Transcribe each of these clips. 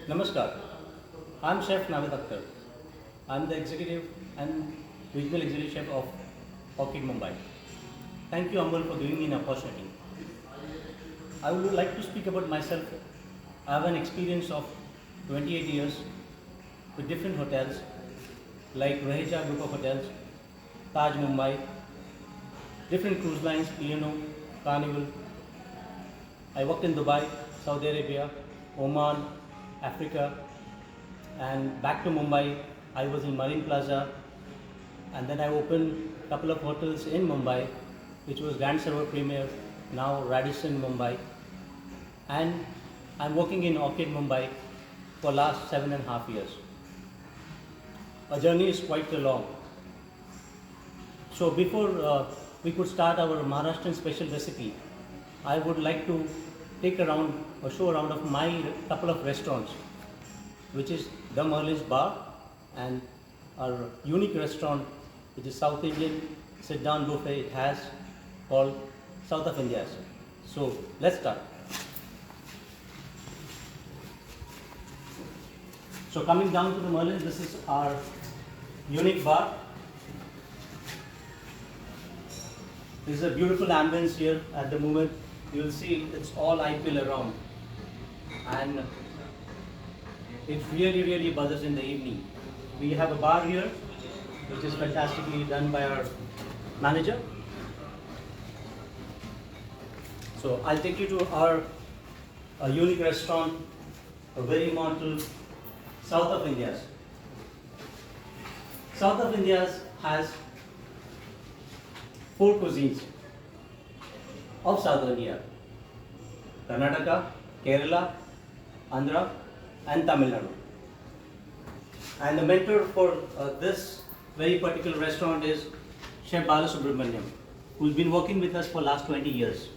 Namaskar. I'm Chef Navid Akhtar. I'm the executive and regional executive chef of Orchid Mumbai. Thank you, Amber, for giving me an opportunity. I would like to speak about myself. I have an experience of 28 years with different hotels like Raheja Group of Hotels, Taj Mumbai, different cruise lines, Liano, Carnival. I worked in Dubai, Saudi Arabia, Oman, Africa, and back to Mumbai. I was in Marine Plaza, and then I opened a couple of hotels in Mumbai, which was Grand Server Premier, now Radisson Mumbai, and I'm working in Orchid Mumbai for last 7.5 years. Our journey is quite long. So before we could start our Maharashtrian special recipe, I would like to take around or show around of my couple of restaurants, which is the Merlin's Bar and our unique restaurant, which is South Indian sit-down buffet it has, called South of India's. So let's start. So coming down to the Merlin's, this is our unique bar. This is a beautiful ambience here at the moment. You will see it's all IPL around, and it really buzzes in the evening. We have a bar here, which is fantastically done by our manager. So I'll take you to our unique restaurant, a very immortal South of India's. South of India's has 4 cuisines of South India: Karnataka, Kerala, Andhra, and Tamil Nadu. And the mentor for this very particular restaurant is Chef Balasubramaniam, who's been working with us for last 20 years.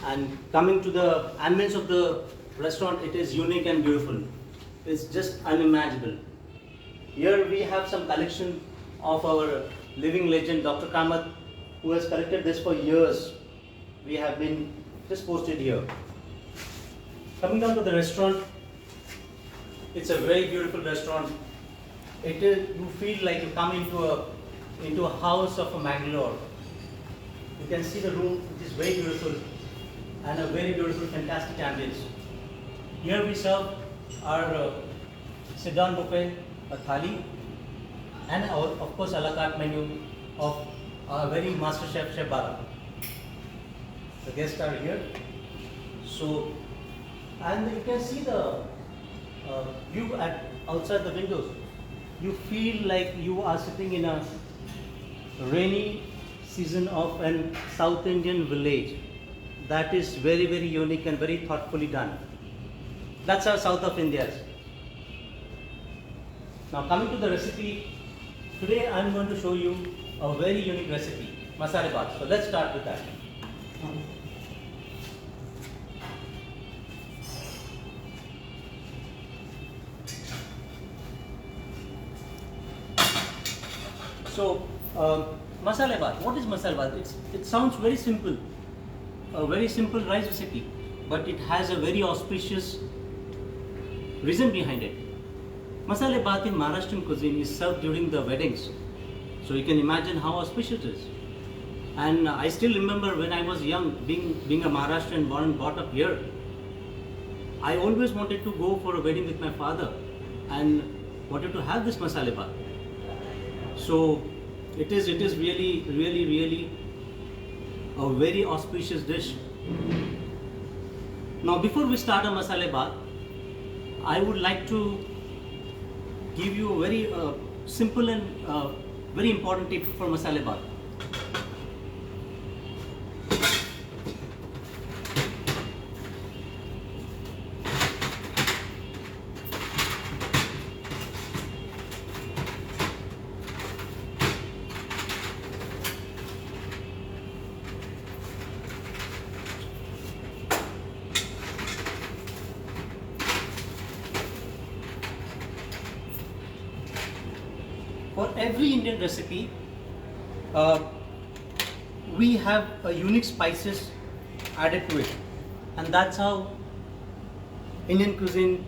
And coming to the ambience of the restaurant, it is unique and beautiful. It's just unimaginable. Here we have some collection of our living legend, Dr. Kamath, who has collected this for years. We have been just posted here. Coming down to the restaurant, it's a very beautiful restaurant. It is, you feel like you come into a house of a Mangalore. You can see the room, which is very beautiful, and a very beautiful, fantastic ambience. Here we serve our sit-down buffet, a thali, and our, of course, a la carte menu of our very master chef, Chef Bala. The guests are here. So, and you can see the view outside the windows. You feel like you are sitting in a rainy season of an South Indian village. That is very unique and very thoughtfully done. That's our South of India's. Now coming to the recipe, today I'm going to show you a very unique recipe, masale baat. So let's start with that. So, masala baat. What is masala baat? It sounds very simple, a very simple rice recipe, but it has a very auspicious reason behind it. Masala baat in Maharashtrian cuisine is served during the weddings, so you can imagine how auspicious it is. And I still remember when I was young, being a Maharashtrian, born and brought up here, I always wanted to go for a wedding with my father and wanted to have this masala baat. So it is really a very auspicious dish. Now before we start a masala baat, I would like to give you a very simple and very important tip for masala baat. For every Indian recipe, we have unique spices added to it, and that's how Indian cuisine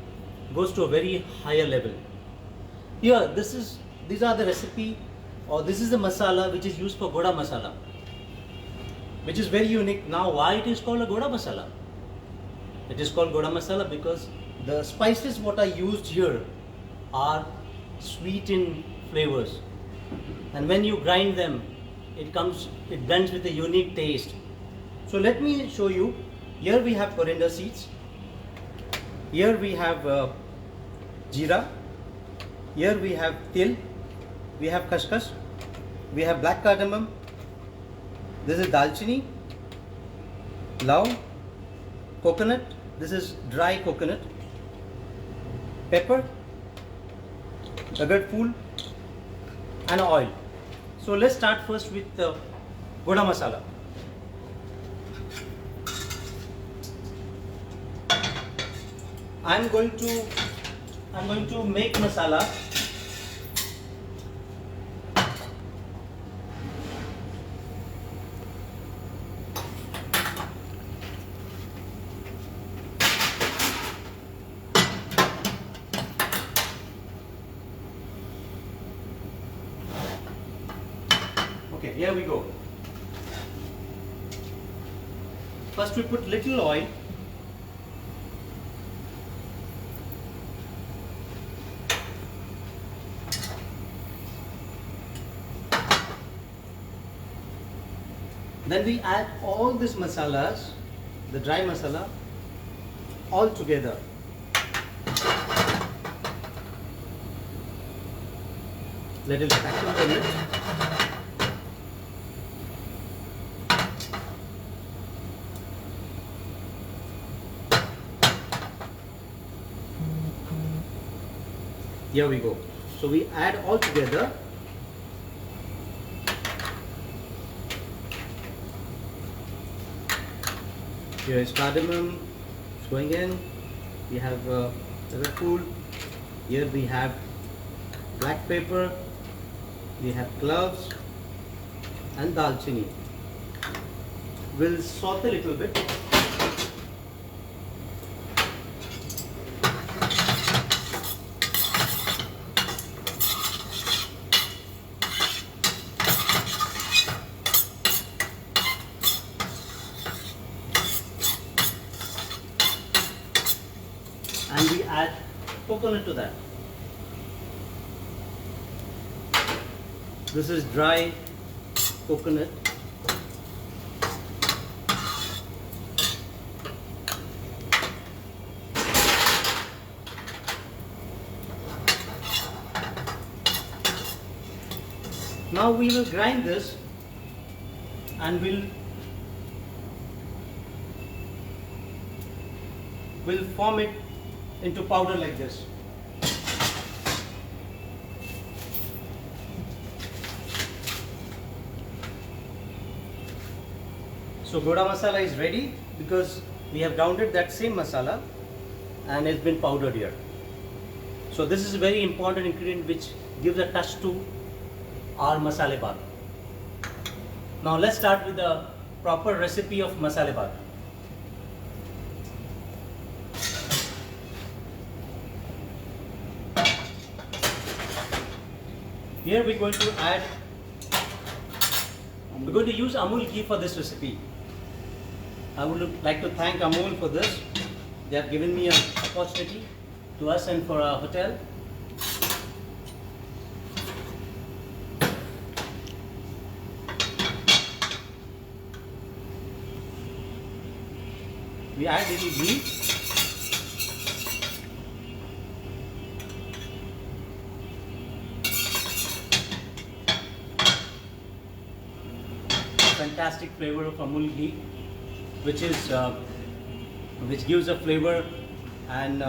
goes to a very higher level. Here, these are the recipe, or this is the masala which is used for goda masala, which is very unique. Now, why it is called a goda masala? It is called goda masala because the spices what are used here are sweet in flavors, and when you grind them, it blends with a unique taste. So let me show you. Here we have coriander seeds. Here we have jeera. Here we have til. We have khaskhas. We have black cardamom. This is dalchini, laung, coconut. This is dry coconut. Pepper, agar phool, and oil. So let's start first with the goda masala. I'm going to make masala. Okay, here we go. First we put little oil. Then we add all these masalas, the dry masala, all together. Let it vacuum a bit. Here we go. So we add all together. Here is cardamom, it's going in. We have pepper. Here we have black pepper. We have cloves and dalchini. We'll saute a little bit. And we add coconut to that. This is dry coconut. Now we will grind this and we'll form it into powder like this. So goda masala is ready because we have grounded that same masala and it's been powdered here. So this is a very important ingredient which gives a touch to our masale baat. Now let's start with the proper recipe of masale baat. Here we're going to use Amul ghee for this recipe. I would like to thank Amul for this. They have given me an opportunity to us and for our hotel. We add little ghee. Fantastic flavor of Amul ghee, which gives a flavor. And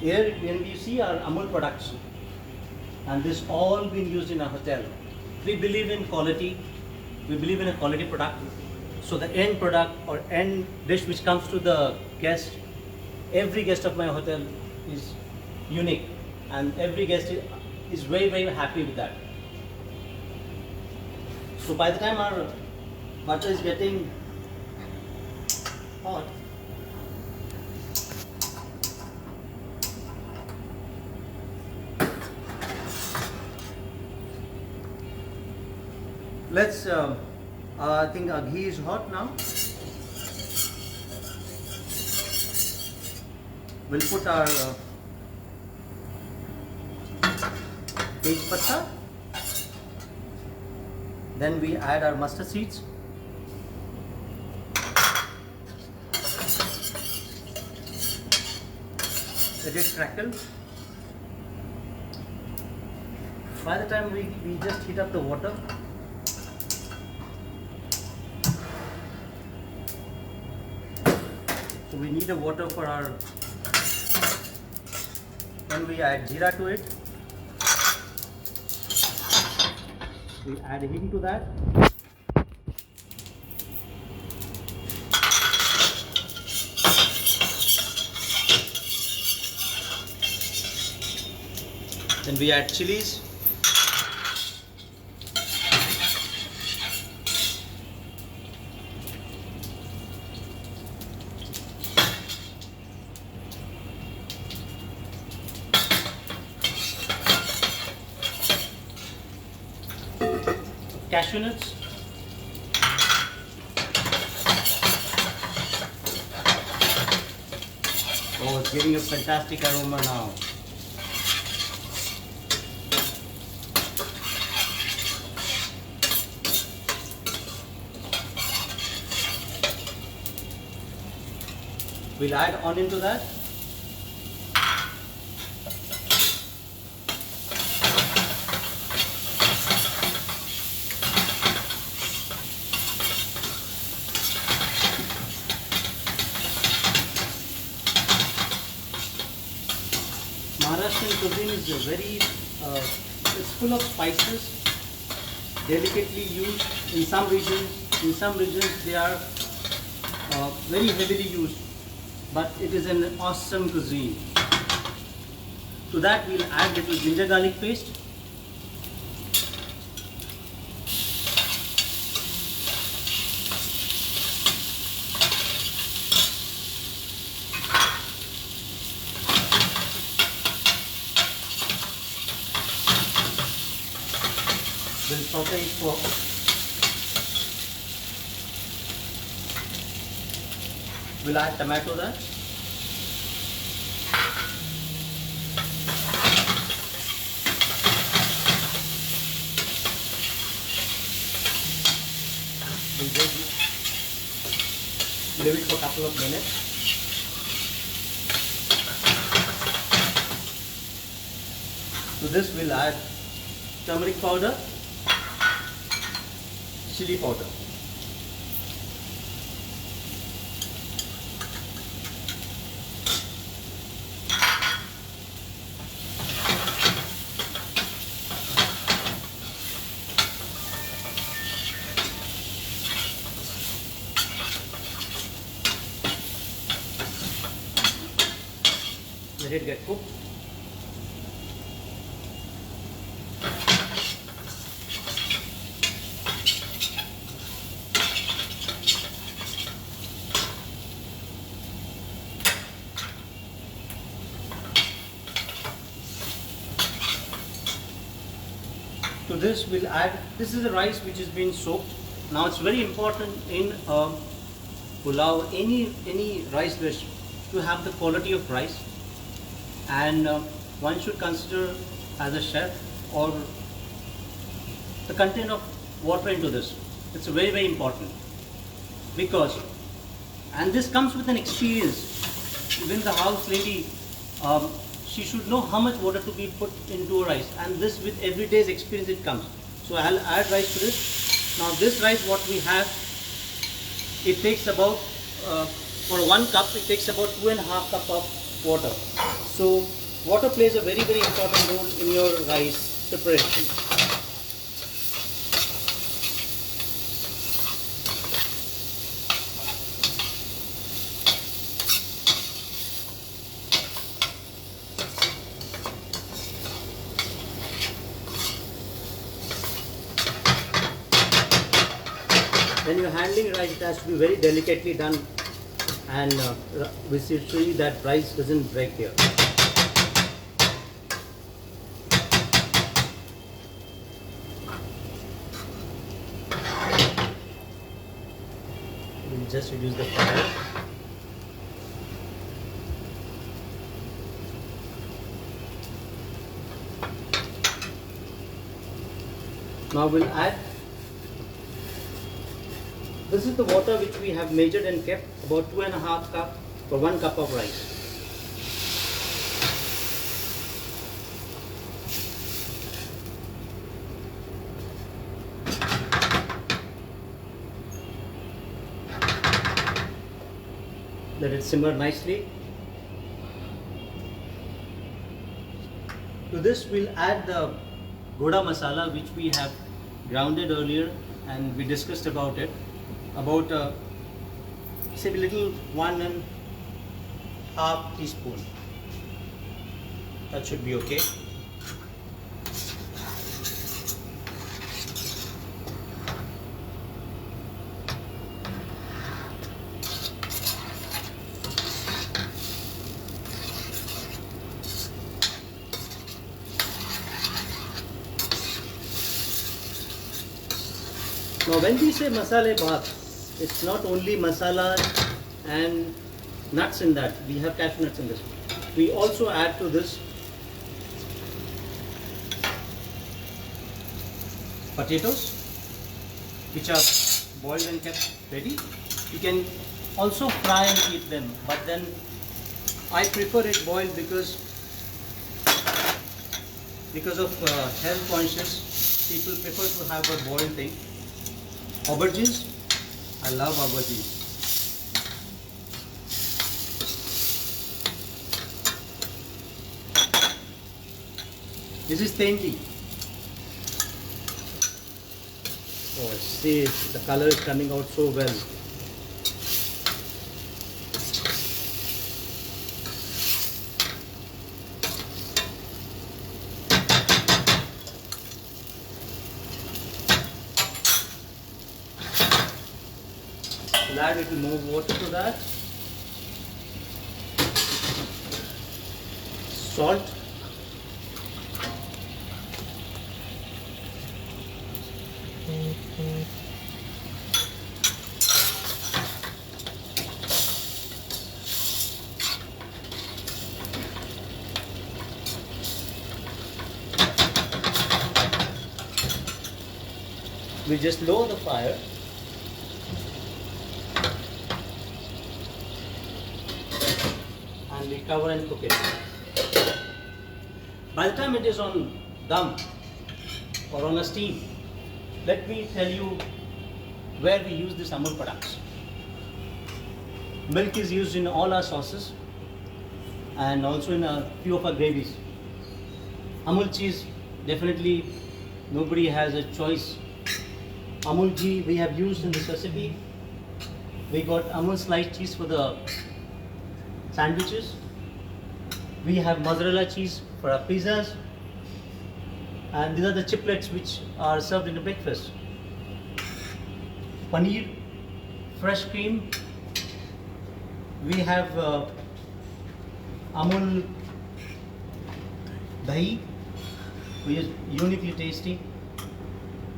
here when we see our Amul products, and this all being used in our hotel, we believe in quality. We believe in a quality product. So the end product or end dish which comes to the guest, every guest of my hotel is unique, and every guest is very, very happy with that. So by the time our butter is getting hot, Let's, I think our ghee is hot now. We'll put our tej patta. Then we add our mustard seeds. Let it crackle. By the time we just heat up the water, so we need the water for our, then we add jeera to it, we add hing to that, then we add chilies, cashew nuts, oh, it's giving a fantastic aroma now. We'll add onion to that. Maharashtrian cuisine is very, it's full of spices, delicately used in some regions. In some regions they are very heavily used, but it is an awesome cuisine. To that we'll add little ginger garlic paste. We'll saute it for we'll add tomato there. We'll just leave it for a couple of minutes. To this we'll add turmeric powder, chili powder. Let it get cooked. To this we'll add, this is the rice which has been soaked. Now it's very important in pulao, any rice dish, to have the quality of rice, and one should consider as a chef or the content of water into this. It's very, very important, because, and this comes with an experience. Even the house lady, she should know how much water to be put into a rice, and this with every day's experience it comes. So I'll add rice to this. Now this rice what we have, it takes about, for 1 cup, it takes about 2.5 cups of water. So water plays a very, very important role in your rice preparation. When you're handling rice, it has to be very delicately done, and we should see that rice doesn't break here. just reduce the fire. Now we'll add, this is the water which we have measured and kept, about 2.5 cup for 1 cup of rice. Let it simmer nicely. To this we'll add the Goda masala which we have grounded earlier and we discussed about it. About say a little 1.5 teaspoon. That should be okay. Now when we say masale bhat, it's not only masala and nuts in that. We have cashew nuts in this. We also add to this potatoes which are boiled and kept ready. You can also fry and eat them, but then I prefer it boiled because of health conscious people prefer to have a boiled thing. Aubergines, I love aubergines. This is tendi. Oh, see, the color is coming out so well. We'll add a little more water to that. Salt. We just lower the fire. And we cover and cook it. By the time it is on dum or on a steam, let me tell you where we use this Amul products. Milk is used in all our sauces and also in a few of our gravies. Amul cheese, definitely nobody has a choice. Amul ghee we have used in this recipe. We got Amul sliced cheese for the sandwiches. We have mozzarella cheese for our pizzas. And these are the chiplets which are served in the breakfast. Paneer, fresh cream. We have Amul dahi, which is uniquely tasty.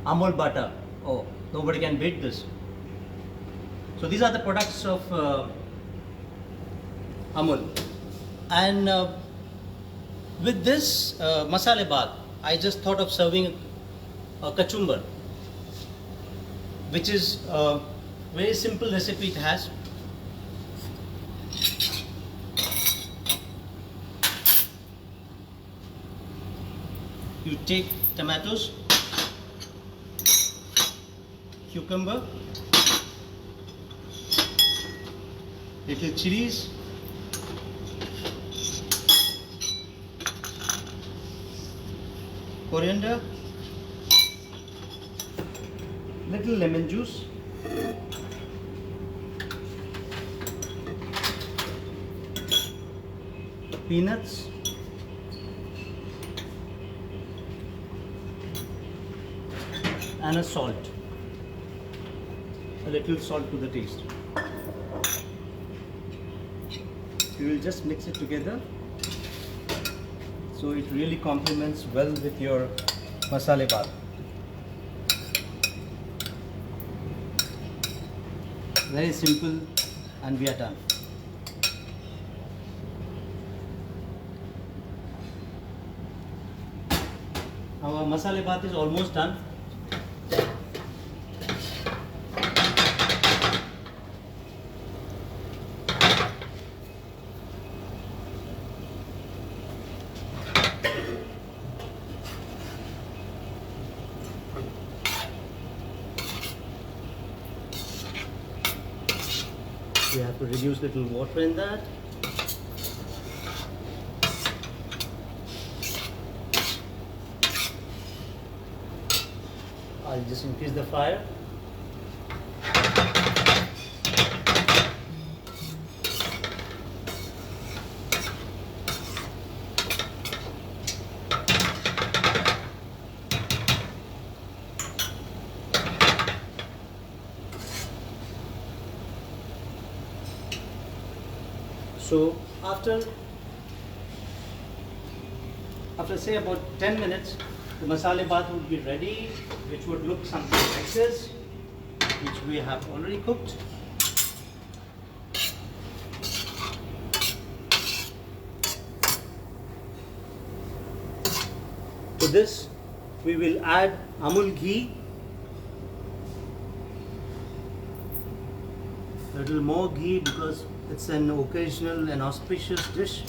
Amul butter. Oh, nobody can beat this. So these are the products of Amul. And with this masale bhat, I just thought of serving a kachumbar, which is a very simple recipe it has. You take tomatoes, cucumber, little chilies, coriander, little lemon juice, peanuts, and a salt. A little salt to the taste. You will just mix it together so it really complements well with your masale bhat. Very simple, and we are done. Our masala bath is almost done. We have to reduce little water in that. I'll just increase the fire. So after say about 10 minutes, the masala bath would be ready, which would look something like this, which we have already cooked. To this, we will add Amul ghee, a little more ghee because it's an occasional and auspicious dish.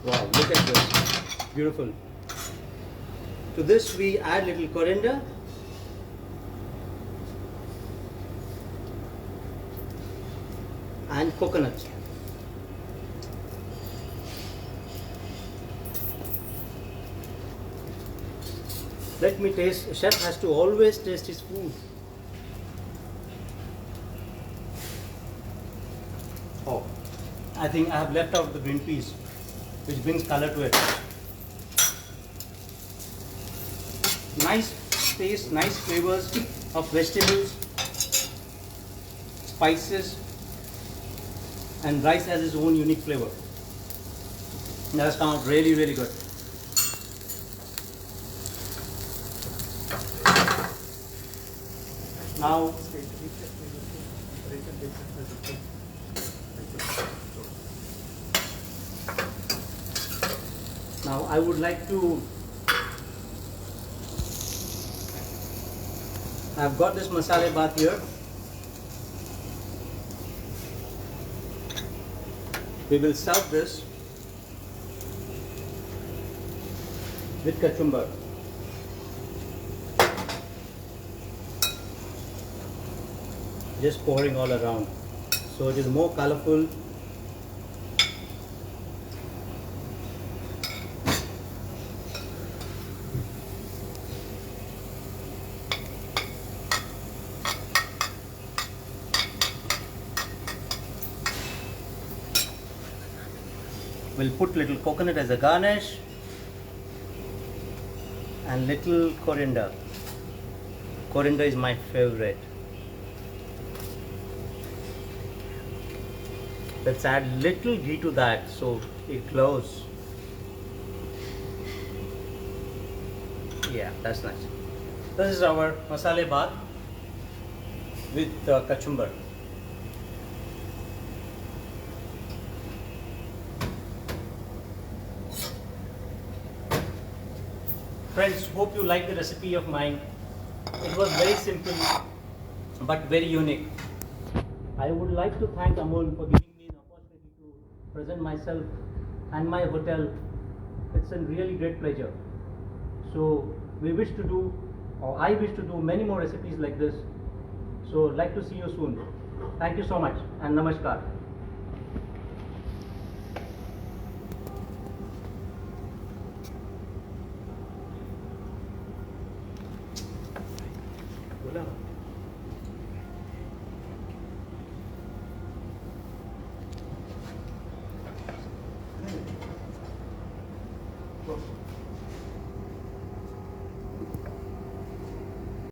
Wow, look at this. Beautiful. To this we add little coriander. And coconut. Let me taste. A chef has to always taste his food. Oh, I think I have left out the green peas, which brings color to it. Nice taste, nice flavors of vegetables, spices, and rice has its own unique flavor. That has come out really, really good. Now, I would like to, I've got this masala bath here. We will serve this with kachumbar. Just pouring all around, so it is more colorful. We'll put little coconut as a garnish and little coriander. Coriander is my favorite. Let's add little ghee to that so it glows. Yeah, that's nice. This is our masala bath with kachumbar. Friends, hope you like the recipe of mine. It was very simple but very unique. I would like to thank Amul for giving me the opportunity to present myself and my hotel. It's a really great pleasure. So we wish to do, or I wish to do many more recipes like this. So I'd like to see you soon. Thank you so much and namaskar. Hola.